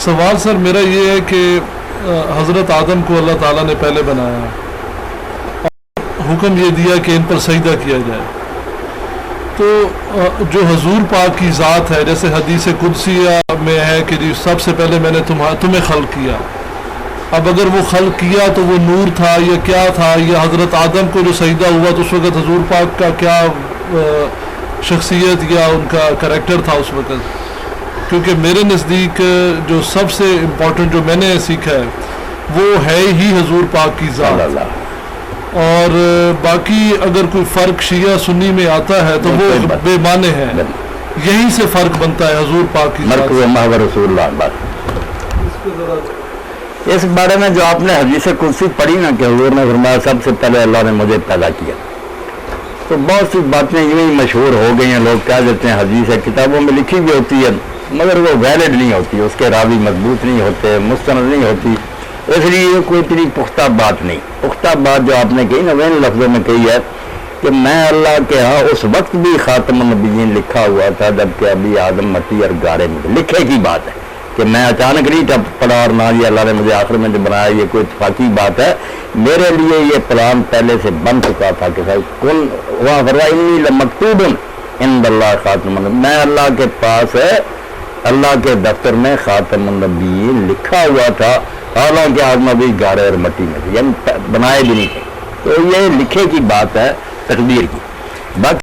سوال سر میرا یہ ہے کہ حضرت آدم کو اللہ تعالیٰ نے پہلے بنایا اور حکم یہ دیا کہ ان پر سجدہ کیا جائے، تو جو حضور پاک کی ذات ہے، جیسے حدیث قدسیہ میں ہے کہ جی سب سے پہلے میں نے تمہیں خلق کیا، اب اگر وہ خلق کیا تو وہ نور تھا یا کیا تھا، یا حضرت آدم کو جو سجدہ ہوا تو اس وقت حضور پاک کا کیا شخصیت یا ان کا کریکٹر تھا اس وقت؟ کیونکہ میرے نزدیک جو سب سے امپورٹنٹ جو میں نے سیکھا ہے وہ ہے ہی حضور پاک کی ذات، اور باقی اگر کوئی فرق شیعہ سنی میں آتا ہے تو وہ بے معنی ہے، یہی سے فرق بنتا ہے حضور پاک کی ذات۔ رسول اللہ اس بارے میں جو آپ نے حدیث قدسی پڑھی نا کہ حضور نے فرمایا سب سے پہلے اللہ نے مجھے پیدا کیا، تو بہت سی باتیں یوں ہی مشہور ہو گئی ہیں، لوگ کہہ دیتے ہیں حدیث ہے، کتابوں میں لکھی بھی ہوتی ہے مگر وہ ویلڈ نہیں ہوتی، اس کے راوی مضبوط نہیں ہوتے، مستند نہیں ہوتی، اس لیے یہ کوئی اتنی پختہ بات نہیں۔ پختہ بات جو آپ نے کہی نا وہ ان لفظوں میں کہی ہے کہ میں اللہ کے ہاں اس وقت بھی خاتم النبیین لکھا ہوا تھا جبکہ ابھی آدم مٹی اور گارے میں، لکھے کی بات ہے کہ میں اچانک نہیں پڑا اور نہ یہ اللہ نے مجھے آخر میں جو بنایا، یہ کوئی اتفاقی بات ہے، میرے لیے یہ پلان پہلے سے بن چکا تھا کہ کن ہوا فرمائی لمکتوب عند اللہ خاتم النبیین، میں اللہ کے پاس ہے، اللہ کے دفتر میں خاتم النبیین لکھا ہوا تھا، حالانکہ آدم ابھی گارے اور مٹی میں تھے، یعنی بنائے بھی نہیں تھے، تو یہ لکھے کی بات ہے تقدیر کی۔ باقی